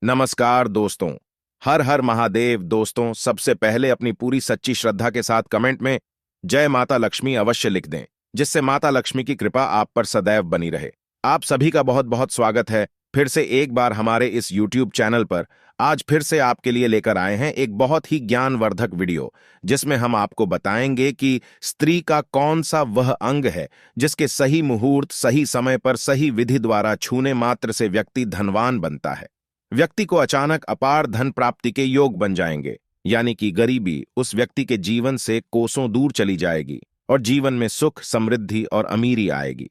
नमस्कार दोस्तों। हर हर महादेव दोस्तों। सबसे पहले अपनी पूरी सच्ची श्रद्धा के साथ कमेंट में जय माता लक्ष्मी अवश्य लिख दें, जिससे माता लक्ष्मी की कृपा आप पर सदैव बनी रहे। आप सभी का बहुत बहुत स्वागत है फिर से एक बार हमारे इस YouTube चैनल पर। आज फिर से आपके लिए लेकर आए हैं एक बहुत ही ज्ञानवर्धक वीडियो, जिसमें हम आपको बताएंगे कि स्त्री का कौन सा वह अंग है जिसके सही मुहूर्त, सही समय पर, सही विधि द्वारा छूने मात्र से व्यक्ति धनवान बनता है। व्यक्ति को अचानक अपार धन प्राप्ति के योग बन जाएंगे, यानी कि गरीबी उस व्यक्ति के जीवन से कोसों दूर चली जाएगी और जीवन में सुख, समृद्धि और अमीरी आएगी।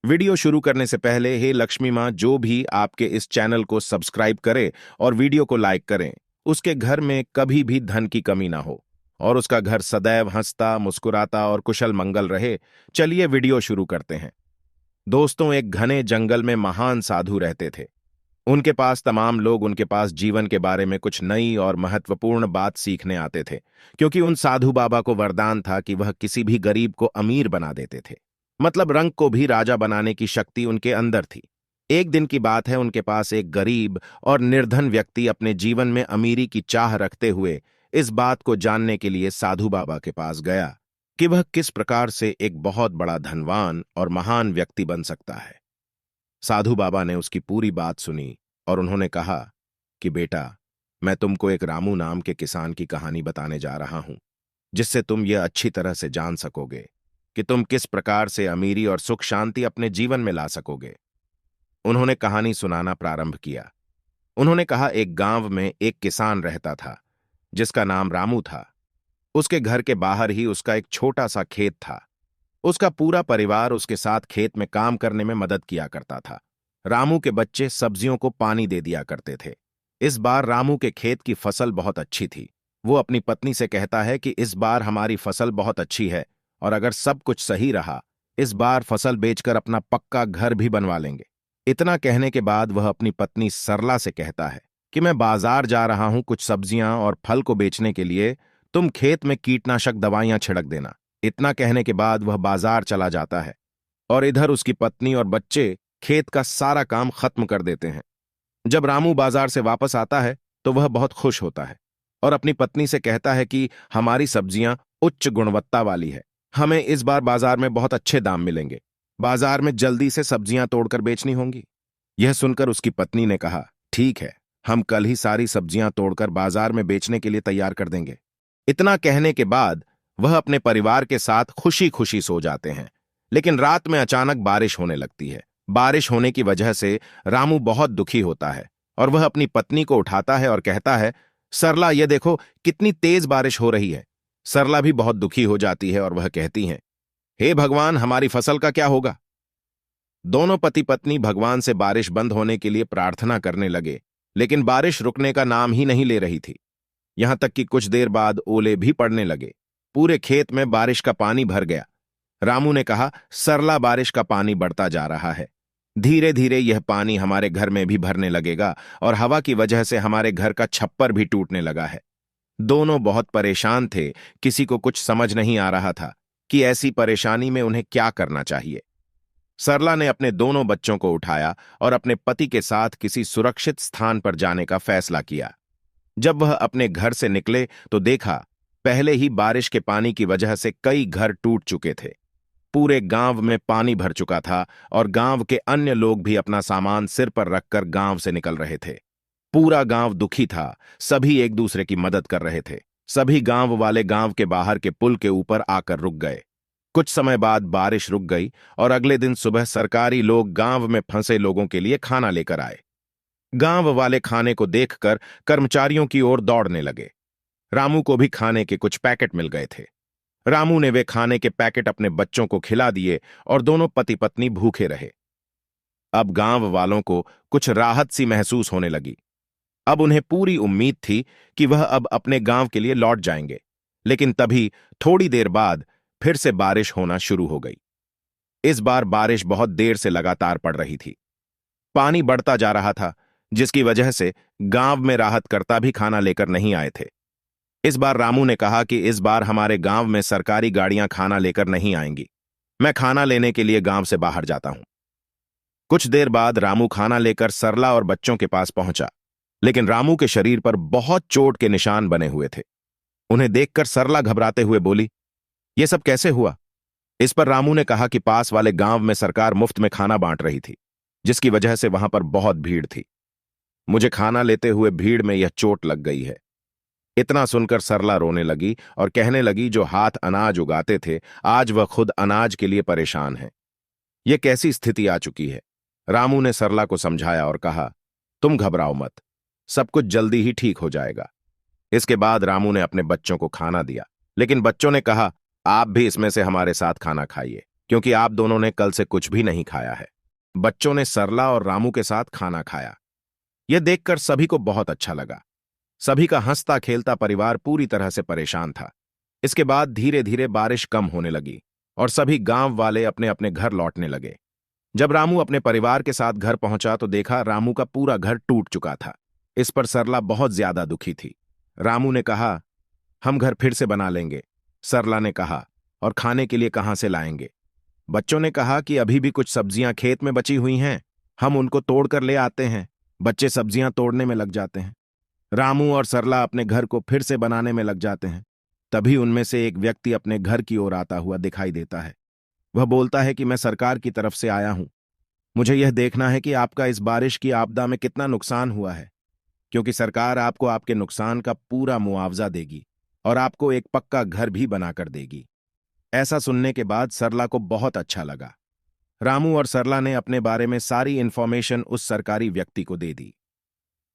वीडियो शुरू करने से पहले हे लक्ष्मी मां, जो भी आपके इस चैनल को सब्सक्राइब करे और वीडियो को लाइक करें, उसके घर में कभी भी धन की कमी ना हो और उसका घर सदैव हंसता, मुस्कुराता और कुशल मंगल रहे। चलिए वीडियो शुरू करते हैं। दोस्तों, एक घने जंगल में महान साधु रहते थे। उनके पास तमाम लोग उनके पास जीवन के बारे में कुछ नई और महत्वपूर्ण बात सीखने आते थे, क्योंकि उन साधु बाबा को वरदान था कि वह किसी भी गरीब को अमीर बना देते थे। मतलब रंग को भी राजा बनाने की शक्ति उनके अंदर थी। एक दिन की बात है, उनके पास एक गरीब और निर्धन व्यक्ति अपने जीवन में अमीरी की चाह रखते हुए इस बात को जानने के लिए साधु बाबा के पास गया कि वह किस प्रकार से एक बहुत बड़ा धनवान और महान व्यक्ति बन सकता है। साधु बाबा ने उसकी पूरी बात सुनी और उन्होंने कहा कि बेटा, मैं तुमको एक रामू नाम के किसान की कहानी बताने जा रहा हूं, जिससे तुम यह अच्छी तरह से जान सकोगे कि तुम किस प्रकार से अमीरी और सुख शांति अपने जीवन में ला सकोगे। उन्होंने कहानी सुनाना प्रारंभ किया। उन्होंने कहा, एक गांव में एक किसान रहता था जिसका नाम रामू था। उसके घर के बाहर ही उसका एक छोटा सा खेत था। उसका पूरा परिवार उसके साथ खेत में काम करने में मदद किया करता था। रामू के बच्चे सब्जियों को पानी दे दिया करते थे। इस बार रामू के खेत की फसल बहुत अच्छी थी। वो अपनी पत्नी से कहता है कि इस बार हमारी फसल बहुत अच्छी है और अगर सब कुछ सही रहा, इस बार फसल बेचकर अपना पक्का घर भी बनवा लेंगे। इतना कहने के बाद वह अपनी पत्नी सरला से कहता है कि मैं बाजार जा रहा हूं कुछ सब्जियां और फल को बेचने के लिए, तुम खेत में कीटनाशक दवाइयां छिड़क देना। इतना कहने के बाद वह बाजार चला जाता है और इधर उसकी पत्नी और बच्चे खेत का सारा काम खत्म कर देते हैं। जब रामू बाजार से वापस आता है तो वह बहुत खुश होता है और अपनी पत्नी से कहता है कि हमारी सब्जियां उच्च गुणवत्ता वाली है, हमें इस बार बाजार में बहुत अच्छे दाम मिलेंगे। बाजार में जल्दी से सब्जियां तोड़कर बेचनी होंगी। यह सुनकर उसकी पत्नी ने कहा, ठीक है, हम कल ही सारी सब्जियां तोड़कर बाजार में बेचने के लिए तैयार कर देंगे। इतना कहने के बाद वह अपने परिवार के साथ खुशी खुशी सो जाते हैं। लेकिन रात में अचानक बारिश होने लगती है। बारिश होने की वजह से रामू बहुत दुखी होता है और वह अपनी पत्नी को उठाता है और कहता है, सरला, ये देखो कितनी तेज बारिश हो रही है। सरला भी बहुत दुखी हो जाती है और वह कहती हैं, हे भगवान, हमारी फसल का क्या होगा। दोनों पति पत्नी भगवान से बारिश बंद होने के लिए प्रार्थना करने लगे, लेकिन बारिश रुकने का नाम ही नहीं ले रही थी। यहां तक कि कुछ देर बाद ओले भी पड़ने लगे। पूरे खेत में बारिश का पानी भर गया। रामू ने कहा, सरला, बारिश का पानी बढ़ता जा रहा है। धीरे धीरे यह पानी हमारे घर में भी भरने लगेगा और हवा की वजह से हमारे घर का छप्पर भी टूटने लगा है। दोनों बहुत परेशान थे। किसी को कुछ समझ नहीं आ रहा था कि ऐसी परेशानी में उन्हें क्या करना चाहिए। सरला ने अपने दोनों बच्चों को उठाया और अपने पति के साथ किसी सुरक्षित स्थान पर जाने का फैसला किया। जब वह अपने घर से निकले तो देखा, पहले ही बारिश के पानी की वजह से कई घर टूट चुके थे। पूरे गांव में पानी भर चुका था और गांव के अन्य लोग भी अपना सामान सिर पर रखकर गांव से निकल रहे थे। पूरा गांव दुखी था। सभी एक दूसरे की मदद कर रहे थे। सभी गांव वाले गांव के बाहर के पुल के ऊपर आकर रुक गए। कुछ समय बाद बारिश रुक गई और अगले दिन सुबह सरकारी लोग गांव में फंसे लोगों के लिए खाना लेकर आए। गांव वाले खाने को देखकर कर्मचारियों की ओर दौड़ने लगे। रामू को भी खाने के कुछ पैकेट मिल गए थे। रामू ने वे खाने के पैकेट अपने बच्चों को खिला दिए और दोनों पति पत्नी भूखे रहे। अब गांव वालों को कुछ राहत सी महसूस होने लगी। अब उन्हें पूरी उम्मीद थी कि वह अब अपने गांव के लिए लौट जाएंगे। लेकिन तभी थोड़ी देर बाद फिर से बारिश होना शुरू हो गई। इस बार बारिश बहुत देर से लगातार पड़ रही थी। पानी बढ़ता जा रहा था, जिसकी वजह से गांव में राहतकर्ता भी खाना लेकर नहीं आए थे। इस बार रामू ने कहा कि इस बार हमारे गांव में सरकारी गाड़ियां खाना लेकर नहीं आएंगी। मैं खाना लेने के लिए गांव से बाहर जाता हूं। कुछ देर बाद रामू खाना लेकर सरला और बच्चों के पास पहुंचा। लेकिन रामू के शरीर पर बहुत चोट के निशान बने हुए थे। उन्हें देखकर सरला घबराते हुए बोली, यह सब कैसे हुआ? इस पर रामू ने कहा कि पास वाले गांव में सरकार मुफ्त में खाना बांट रही थी, जिसकी वजह से वहां पर बहुत भीड़ थी। मुझे खाना लेते हुए भीड़ में यह चोट लग गई है। इतना सुनकर सरला रोने लगी और कहने लगी, जो हाथ अनाज उगाते थे आज वह खुद अनाज के लिए परेशान है। यह कैसी स्थिति आ चुकी है? रामू ने सरला को समझाया और कहा, तुम घबराओ मत, सब कुछ जल्दी ही ठीक हो जाएगा। इसके बाद रामू ने अपने बच्चों को खाना दिया, लेकिन बच्चों ने कहा, आप भी इसमें से हमारे साथ खाना खाइए, क्योंकि आप दोनों ने कल से कुछ भी नहीं खाया है। बच्चों ने सरला और रामू के साथ खाना खाया। यह देखकर सभी को बहुत अच्छा लगा। सभी का हंसता खेलता परिवार पूरी तरह से परेशान था। इसके बाद धीरे धीरे बारिश कम होने लगी और सभी गांव वाले अपने अपने घर लौटने लगे। जब रामू अपने परिवार के साथ घर पहुंचा तो देखा रामू का पूरा घर टूट चुका था। इस पर सरला बहुत ज्यादा दुखी थी। रामू ने कहा, हम घर फिर से बना लेंगे। सरला ने कहा, और खाने के लिए कहां से लाएंगे? बच्चों ने कहा कि अभी भी कुछ सब्जियां खेत में बची हुई हैं, हम उनको तोड़कर ले आते हैं। बच्चे सब्जियां तोड़ने में लग जाते हैं। रामू और सरला अपने घर को फिर से बनाने में लग जाते हैं। तभी उनमें से एक व्यक्ति अपने घर की ओर आता हुआ दिखाई देता है। वह बोलता है कि मैं सरकार की तरफ से आया हूं। मुझे यह देखना है कि आपका इस बारिश की आपदा में कितना नुकसान हुआ है, क्योंकि सरकार आपको आपके नुकसान का पूरा मुआवजा देगी और आपको एक पक्का घर भी बनाकर देगी। ऐसा सुनने के बाद सरला को बहुत अच्छा लगा। रामू और सरला ने अपने बारे में सारी इंफॉर्मेशन उस सरकारी व्यक्ति को दे दी।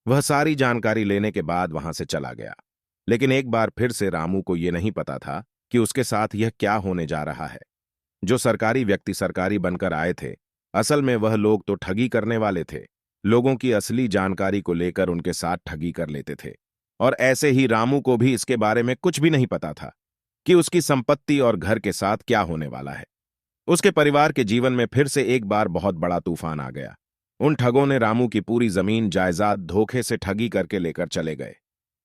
वह सारी जानकारी लेने के बाद वहां से चला गया। लेकिन एक बार फिर से रामू को यह नहीं पता था कि उसके साथ यह क्या होने जा रहा है। जो सरकारी व्यक्ति सरकारी बनकर आए थे, असल में वह लोग तो ठगी करने वाले थे। लोगों की असली जानकारी को लेकर उनके साथ ठगी कर लेते थे। और ऐसे ही रामू को भी इसके बारे में कुछ भी नहीं पता था कि उसकी संपत्ति और घर के साथ क्या होने वाला है। उसके परिवार के जीवन में फिर से एक बार बहुत बड़ा तूफान आ गया। उन ठगों ने रामू की पूरी जमीन जायदाद धोखे से ठगी करके लेकर चले गए।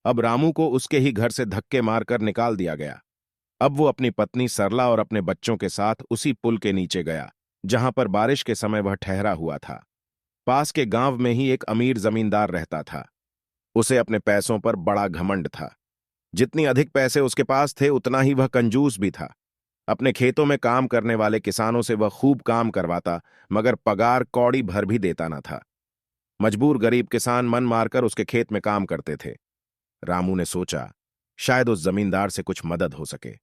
अब रामू को उसके ही घर से धक्के मारकर निकाल दिया गया। अब वो अपनी पत्नी सरला और अपने बच्चों के साथ उसी पुल के नीचे गया जहां पर बारिश के समय वह ठहरा हुआ था। पास के गांव में ही एक अमीर जमींदार रहता था। उसे अपने पैसों पर बड़ा घमंड था। जितनी अधिक पैसे उसके पास थे उतना ही वह कंजूस भी था। अपने खेतों में काम करने वाले किसानों से वह खूब काम करवाता, मगर पगार कौड़ी भर भी देता न था। मजबूर गरीब किसान मन मारकर उसके खेत में काम करते थे। रामू ने सोचा, शायद उस जमींदार से कुछ मदद हो सके।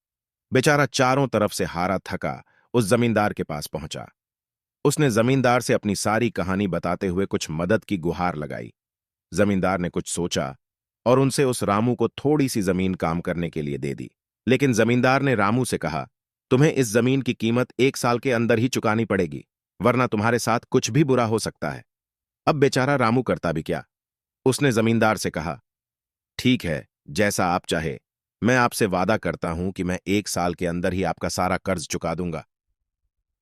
बेचारा चारों तरफ से हारा थका उस जमींदार के पास पहुंचा। उसने जमींदार से अपनी सारी कहानी बताते हुए कुछ मदद की गुहार लगाई। जमींदार ने कुछ सोचा और उनसे उस रामू को थोड़ी सी जमीन काम करने के लिए दे दी। लेकिन जमींदार ने रामू से कहा, तुम्हें इस जमीन की कीमत 1 साल के अंदर ही चुकानी पड़ेगी, वरना तुम्हारे साथ कुछ भी बुरा हो सकता है। अब बेचारा रामू करता भी क्या। उसने जमींदार से कहा, ठीक है, जैसा आप चाहे, मैं आपसे वादा करता हूं कि मैं 1 साल के अंदर ही आपका सारा कर्ज चुका दूंगा।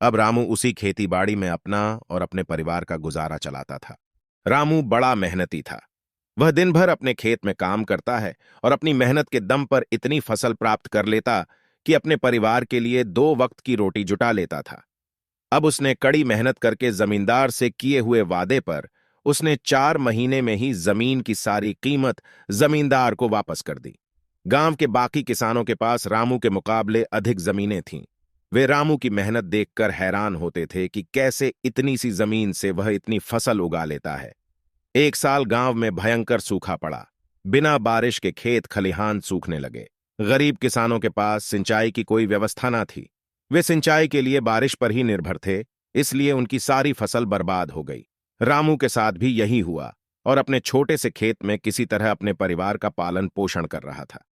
अब रामू उसी खेतीबाड़ी में अपना और अपने परिवार का गुजारा चलाता था। रामू बड़ा मेहनती था। वह दिन भर अपने खेत में काम करता है और अपनी मेहनत के दम पर इतनी फसल प्राप्त कर लेता कि अपने परिवार के लिए 2 वक्त की रोटी जुटा लेता था। अब उसने कड़ी मेहनत करके जमींदार से किए हुए वादे पर उसने 4 महीने में ही जमीन की सारी कीमत जमींदार को वापस कर दी। गांव के बाकी किसानों के पास रामू के मुकाबले अधिक जमीनें थीं। वे रामू की मेहनत देखकर हैरान होते थे कि कैसे इतनी सी जमीन से वह इतनी फसल उगा लेता है। 1 साल गांव में भयंकर सूखा पड़ा। बिना बारिश के खेत खलिहान सूखने लगे। गरीब किसानों के पास सिंचाई की कोई व्यवस्था न थी। वे सिंचाई के लिए बारिश पर ही निर्भर थे, इसलिए उनकी सारी फसल बर्बाद हो गई। रामू के साथ भी यही हुआ और अपने छोटे से खेत में किसी तरह अपने परिवार का पालन पोषण कर रहा था।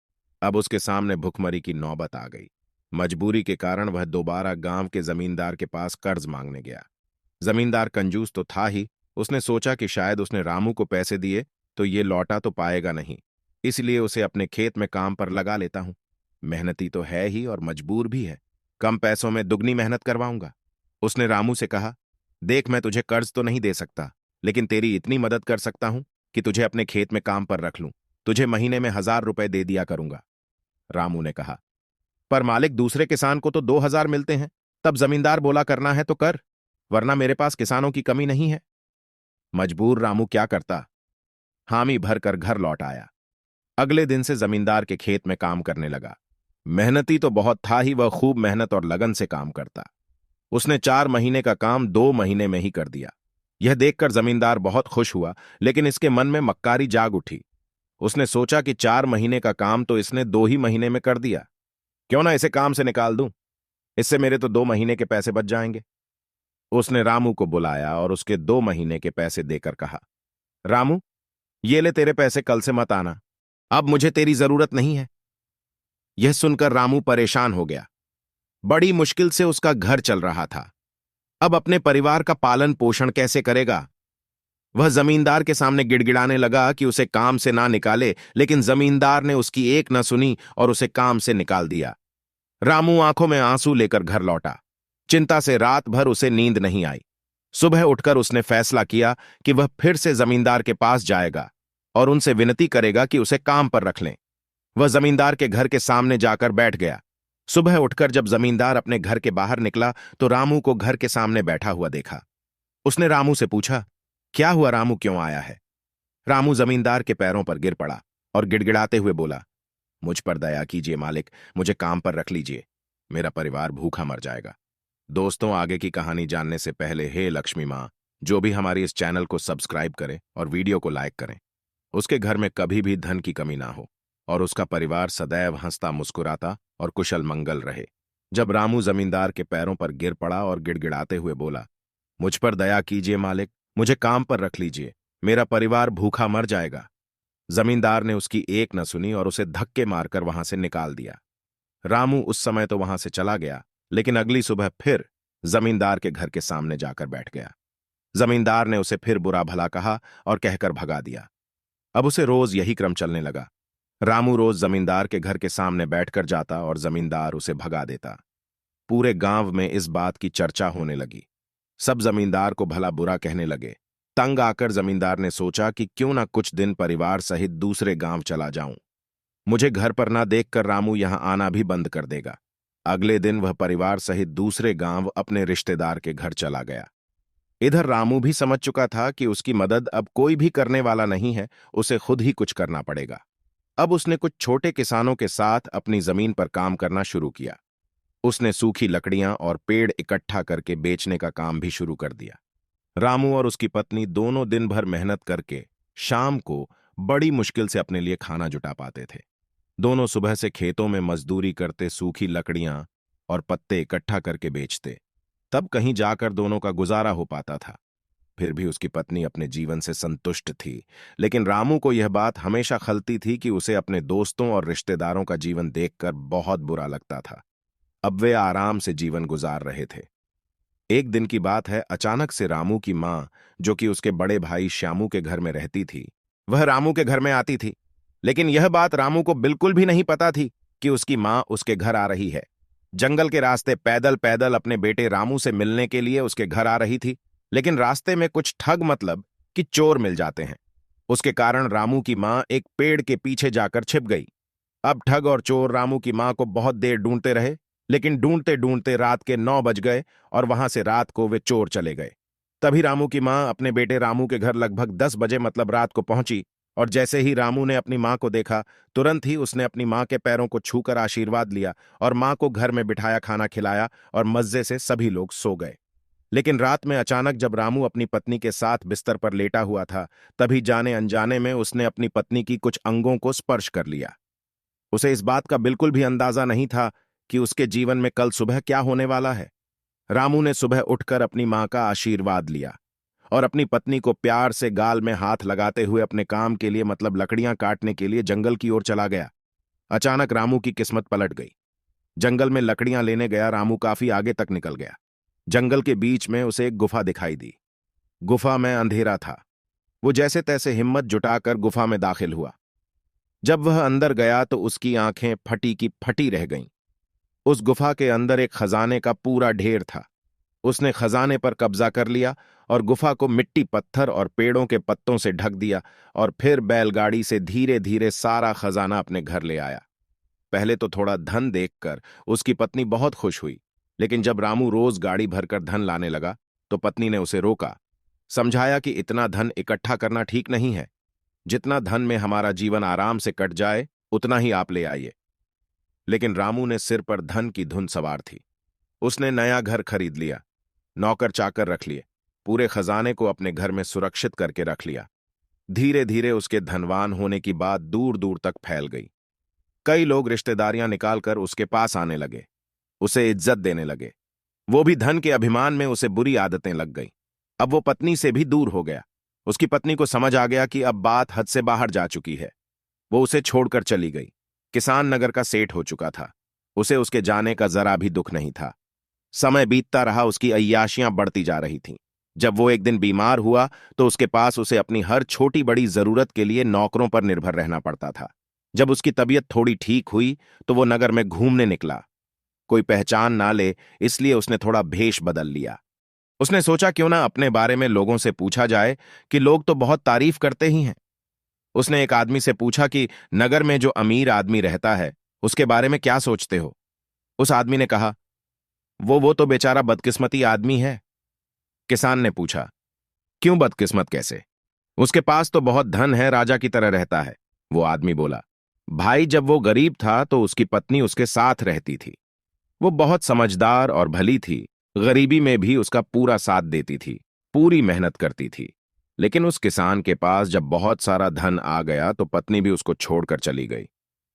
अब उसके सामने भुखमरी की नौबत आ गई। मजबूरी के कारण वह दोबारा गांव के जमींदार के पास कर्ज मांगने गया। जमींदार कंजूस तो था ही। उसने सोचा कि शायद उसने रामू को पैसे दिए तो ये लौटा तो पाएगा नहीं, इसलिए उसे अपने खेत में काम पर लगा लेता हूं। मेहनती तो है ही और मजबूर भी है, कम पैसों में दुगनी मेहनत करवाऊंगा। उसने रामू से कहा, देख, मैं तुझे कर्ज तो नहीं दे सकता, लेकिन तेरी इतनी मदद कर सकता हूं कि तुझे अपने खेत में काम पर रख लूं। तुझे महीने में 1000 रुपए दे दिया करूंगा। रामू ने कहा, पर मालिक, दूसरे किसान को तो 2000 मिलते हैं। तब जमींदार बोला, करना है तो कर, वरना मेरे पास किसानों की कमी नहीं है। मजबूर रामू क्या करता। हामी भरकर घर लौट आया। अगले दिन से जमींदार के खेत में काम करने लगा। मेहनती तो बहुत था ही, वह खूब मेहनत और लगन से काम करता। उसने 4 महीने का काम 2 महीने में ही कर दिया। यह देखकर जमींदार बहुत खुश हुआ, लेकिन इसके मन में मक्कारी जाग उठी। उसने सोचा कि 4 महीने का काम तो इसने 2 ही महीने में कर दिया, क्यों ना इसे काम से निकाल दूं, इससे मेरे तो 2 महीने के पैसे बच जाएंगे। उसने रामू को बुलाया और उसके 2 महीने के पैसे देकर कहा, रामू, ये ले तेरे पैसे, कल से मत आना, अब मुझे तेरी जरूरत नहीं है। यह सुनकर रामू परेशान हो गया। बड़ी मुश्किल से उसका घर चल रहा था, अब अपने परिवार का पालन पोषण कैसे करेगा। वह जमींदार के सामने गिड़गिड़ाने लगा कि उसे काम से ना निकाले, लेकिन जमींदार ने उसकी एक न सुनी और उसे काम से निकाल दिया। रामू आंखों में आंसू लेकर घर लौटा। चिंता से रात भर उसे नींद नहीं आई। सुबह उठकर उसने फैसला किया कि वह फिर से जमींदार के पास जाएगा और उनसे विनती करेगा कि उसे काम पर रख लें। वह जमींदार के घर के सामने जाकर बैठ गया। सुबह उठकर जब जमींदार अपने घर के बाहर निकला तो रामू को घर के सामने बैठा हुआ देखा। उसने रामू से पूछा, क्या हुआ रामू, क्यों आया है? रामू जमींदार के पैरों पर गिर पड़ा और गिड़गिड़ाते हुए बोला, मुझ पर दया कीजिए मालिक, मुझे काम पर रख लीजिए, मेरा परिवार भूखा मर जाएगा। दोस्तों, आगे की कहानी जानने से पहले हे लक्ष्मी माँ, जो भी हमारी इस चैनल को सब्सक्राइब करे और वीडियो को लाइक करें, उसके घर में कभी भी धन की कमी ना हो और उसका परिवार सदैव हंसता मुस्कुराता और कुशल मंगल रहे। जब रामू जमींदार के पैरों पर गिर पड़ा और गिड़गिड़ाते हुए बोला, मुझ पर दया कीजिए मालिक, मुझे काम पर रख लीजिए, मेरा परिवार भूखा मर जाएगा, जमींदार ने उसकी एक न सुनी और उसे धक्के मारकर वहां से निकाल दिया। रामू उस समय तो वहां से चला गया, लेकिन अगली सुबह फिर जमींदार के घर के सामने जाकर बैठ गया। जमींदार ने उसे फिर बुरा भला कहा और कहकर भगा दिया। अब उसे रोज यही क्रम चलने लगा। रामू रोज जमींदार के घर के सामने बैठकर जाता और जमींदार उसे भगा देता। पूरे गांव में इस बात की चर्चा होने लगी। सब जमींदार को भला बुरा कहने लगे। तंग आकर जमींदार ने सोचा कि क्यों ना कुछ दिन परिवार सहित दूसरे गांव चला जाऊं। मुझे घर पर ना देखकर रामू यहां आना भी बंद कर देगा। अगले दिन वह परिवार सहित दूसरे गांव अपने रिश्तेदार के घर चला गया। इधर रामू भी समझ चुका था कि उसकी मदद अब कोई भी करने वाला नहीं है, उसे खुद ही कुछ करना पड़ेगा। अब उसने कुछ छोटे किसानों के साथ अपनी जमीन पर काम करना शुरू किया। उसने सूखी लकड़ियां और पेड़ इकट्ठा करके बेचने का काम भी शुरू कर दिया। रामू और उसकी पत्नी दोनों दिन भर मेहनत करके शाम को बड़ी मुश्किल से अपने लिए खाना जुटा पाते थे। दोनों सुबह से खेतों में मजदूरी करते, सूखी लकड़ियां और पत्ते इकट्ठा करके बेचते, तब कहीं जाकर दोनों का गुजारा हो पाता था। फिर भी उसकी पत्नी अपने जीवन से संतुष्ट थी, लेकिन रामू को यह बात हमेशा खलती थी कि उसे अपने दोस्तों और रिश्तेदारों का जीवन देखकर बहुत बुरा लगता था। अब वे आराम से जीवन गुजार रहे थे। एक दिन की बात है, अचानक से रामू की मां, जो कि उसके बड़े भाई श्यामू के घर में रहती थी, वह रामू के घर में आती थी। लेकिन यह बात रामू को बिल्कुल भी नहीं पता थी कि उसकी मां उसके घर आ रही है। जंगल के रास्ते पैदल पैदल अपने बेटे रामू से मिलने के लिए उसके घर आ रही थी, लेकिन रास्ते में कुछ ठग, मतलब कि चोर, मिल जाते हैं। उसके कारण रामू की मां एक पेड़ के पीछे जाकर छिप गई। अब ठग और चोर रामू की मां को बहुत देर ढूंढते रहे, लेकिन ढूंढते ढूंढते रात के 9 बज गए और वहां से रात को वे चोर चले गए। तभी रामू की मां अपने बेटे रामू के घर लगभग 10 बजे, मतलब रात को पहुंची, और जैसे ही रामू ने अपनी मां को देखा, तुरंत ही उसने अपनी मां के पैरों को छूकर आशीर्वाद लिया और मां को घर में बिठाया, खाना खिलाया और मजे से सभी लोग सो गए। लेकिन रात में अचानक जब रामू अपनी पत्नी के साथ बिस्तर पर लेटा हुआ था, तभी जाने अनजाने में उसने अपनी पत्नी की कुछ अंगों को स्पर्श कर लिया। उसे इस बात का बिल्कुल भी अंदाजा नहीं था कि उसके जीवन में कल सुबह क्या होने वाला है। रामू ने सुबह उठकर अपनी मां का आशीर्वाद लिया और अपनी पत्नी को प्यार से गाल में हाथ लगाते हुए अपने काम के लिए, मतलब लकड़ियां काटने के लिए, जंगल की ओर चला गया। अचानक रामू की किस्मत पलट गई। जंगल में लकड़ियां लेने गया रामू काफी आगे तक निकल गया। जंगल के बीच में उसे एक गुफा दिखाई दी। गुफा में अंधेरा था। वो जैसे तैसे हिम्मत जुटाकर गुफा में दाखिल हुआ। जब वह अंदर गया तो उसकी आंखें फटी की फटी रह गईं। उस गुफा के अंदर एक खजाने का पूरा ढेर था। उसने खजाने पर कब्जा कर लिया और गुफा को मिट्टी, पत्थर और पेड़ों के पत्तों से ढक दिया और फिर बैलगाड़ी से धीरे धीरे सारा खजाना अपने घर ले आया। पहले तो थोड़ा धन देखकर उसकी पत्नी बहुत खुश हुई, लेकिन जब रामू रोज गाड़ी भरकर धन लाने लगा तो पत्नी ने उसे रोका, समझाया कि इतना धन इकट्ठा करना ठीक नहीं है। जितना धन में हमारा जीवन आराम से कट जाए उतना ही आप ले आइए। लेकिन रामू ने सिर पर धन की धुन सवार थी। उसने नया घर खरीद लिया, नौकर चाकर रख लिए, पूरे खजाने को अपने घर में सुरक्षित करके रख लिया। धीरे धीरे उसके धनवान होने की बात दूर दूर तक फैल गई। कई लोग रिश्तेदारियां निकालकर उसके पास आने लगे, उसे इज्जत देने लगे। वो भी धन के अभिमान में उसे बुरी आदतें लग गई। अब वो पत्नी से भी दूर हो गया। उसकी पत्नी को समझ आ गया कि अब बात हद से बाहर जा चुकी है। वो उसे छोड़कर चली गई। किसान नगर का सेठ हो चुका था। उसे उसके जाने का जरा भी दुख नहीं था। समय बीतता रहा, उसकी अय्याशियां बढ़ती जा रही थीं। जब वो एक दिन बीमार हुआ तो उसके पास उसे अपनी हर छोटी बड़ी जरूरत के लिए नौकरों पर निर्भर रहना पड़ता था। जब उसकी तबीयत थोड़ी ठीक हुई तो वो नगर में घूमने निकला। कोई पहचान ना ले इसलिए उसने थोड़ा भेष बदल लिया। उसने सोचा क्यों ना अपने बारे में लोगों से पूछा जाए कि लोग तो बहुत तारीफ करते ही हैं। उसने एक आदमी से पूछा कि नगर में जो अमीर आदमी रहता है उसके बारे में क्या सोचते हो। उस आदमी ने कहा, वो तो बेचारा बदकिस्मती आदमी है। किसान ने पूछा, क्यों बदकिस्मत कैसे? उसके पास तो बहुत धन है, राजा की तरह रहता है। वो आदमी बोला, भाई जब वो गरीब था तो उसकी पत्नी उसके साथ रहती थी। वो बहुत समझदार और भली थी। गरीबी में भी उसका पूरा साथ देती थी, पूरी मेहनत करती थी। लेकिन उस किसान के पास जब बहुत सारा धन आ गया तो पत्नी भी उसको छोड़कर चली गई।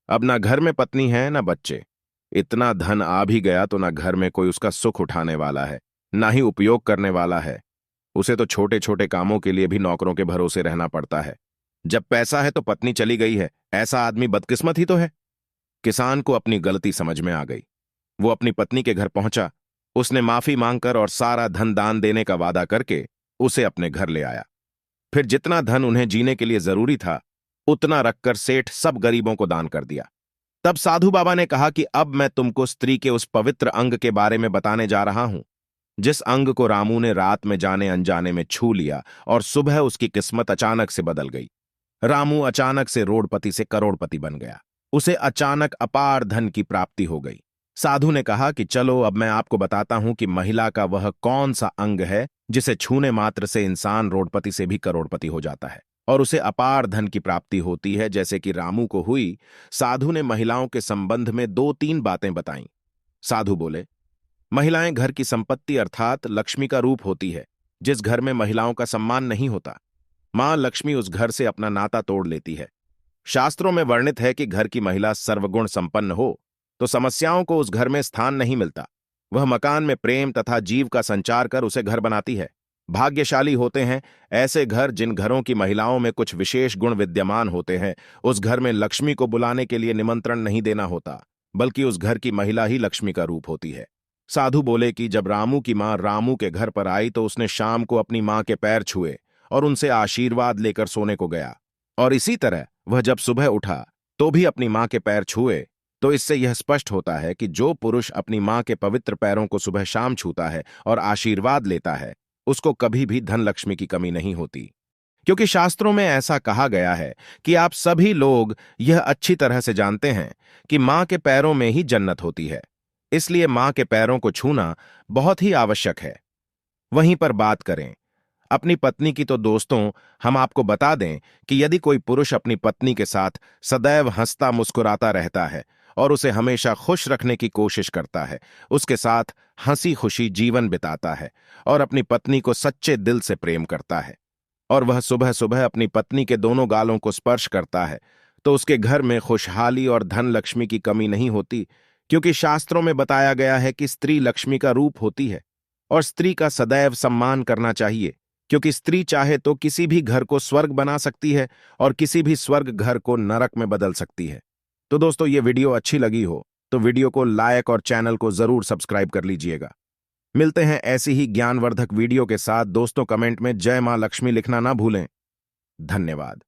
अब ना घर में पत्नी है ना बच्चे। इतना धन आ भी गया तो ना घर में कोई उसका सुख उठाने वाला है, ना ही उपयोग करने वाला है। उसे तो छोटे छोटे कामों के लिए भी नौकरों के भरोसे रहना पड़ता है। जब पैसा है तो पत्नी चली गई है, ऐसा आदमी बदकिस्मत ही तो है। किसान को अपनी गलती समझ में आ गई। वो अपनी पत्नी के घर पहुंचा। उसने माफी मांगकर और सारा धन दान देने का वादा करके उसे अपने घर ले आया। फिर जितना धन उन्हें जीने के लिए जरूरी था उतना रखकर सेठ सब गरीबों को दान कर दिया। तब साधु बाबा ने कहा कि अब मैं तुमको स्त्री के उस पवित्र अंग के बारे में बताने जा रहा हूं, जिस अंग को रामू ने रात में जाने अनजाने में छू लिया और सुबह उसकी किस्मत अचानक से बदल गई। रामू अचानक से रोडपति से करोड़पति बन गया। उसे अचानक अपार धन की प्राप्ति हो गई। साधु ने कहा कि चलो अब मैं आपको बताता हूं कि महिला का वह कौन सा अंग है जिसे छूने मात्र से इंसान रोडपति से भी करोड़पति हो जाता है और उसे अपार धन की प्राप्ति होती है, जैसे कि रामू को हुई। साधु ने महिलाओं के संबंध में 2-3 बातें बताईं। साधु बोले, महिलाएं घर की संपत्ति अर्थात लक्ष्मी का रूप होती है। जिस घर में महिलाओं का सम्मान नहीं होता, मां लक्ष्मी उस घर से अपना नाता तोड़ लेती है। शास्त्रों में वर्णित है कि घर की महिला सर्वगुण संपन्न हो तो समस्याओं को उस घर में स्थान नहीं मिलता। वह मकान में प्रेम तथा जीव का संचार कर उसे घर बनाती है। भाग्यशाली होते हैं ऐसे घर जिन घरों की महिलाओं में कुछ विशेष गुण विद्यमान होते हैं। उस घर में लक्ष्मी को बुलाने के लिए निमंत्रण नहीं देना होता, बल्कि उस घर की महिला ही लक्ष्मी का रूप होती है। साधु बोले कि जब रामू की मां रामू के घर पर आई तो उसने शाम को अपनी मां के पैर छुए और उनसे आशीर्वाद लेकर सोने को गया। और इसी तरह वह जब सुबह उठा तो भी अपनी मां के पैर छुए। तो इससे यह स्पष्ट होता है कि जो पुरुष अपनी मां के पवित्र पैरों को सुबह शाम छूता है और आशीर्वाद लेता है उसको कभी भी धन लक्ष्मी की कमी नहीं होती। क्योंकि शास्त्रों में ऐसा कहा गया है कि आप सभी लोग यह अच्छी तरह से जानते हैं कि मां के पैरों में ही जन्नत होती है। इसलिए मां के पैरों को छूना बहुत ही आवश्यक है। वहीं पर बात करें अपनी पत्नी की तो दोस्तों हम आपको बता दें कि यदि कोई पुरुष अपनी पत्नी के साथ सदैव हंसता मुस्कुराता रहता है और उसे हमेशा खुश रखने की कोशिश करता है, उसके साथ हंसी खुशी जीवन बिताता है और अपनी पत्नी को सच्चे दिल से प्रेम करता है और वह सुबह सुबह अपनी पत्नी के दोनों गालों को स्पर्श करता है, तो उसके घर में खुशहाली और धन लक्ष्मी की कमी नहीं होती। क्योंकि शास्त्रों में बताया गया है कि स्त्री लक्ष्मी का रूप होती है और स्त्री का सदैव सम्मान करना चाहिए। क्योंकि स्त्री चाहे तो किसी भी घर को स्वर्ग बना सकती है और किसी भी स्वर्ग घर को नरक में बदल सकती है। तो दोस्तों ये वीडियो अच्छी लगी हो तो वीडियो को लाइक और चैनल को जरूर सब्सक्राइब कर लीजिएगा। मिलते हैं ऐसी ही ज्ञानवर्धक वीडियो के साथ। दोस्तों कमेंट में जय मां लक्ष्मी लिखना ना भूलें। धन्यवाद।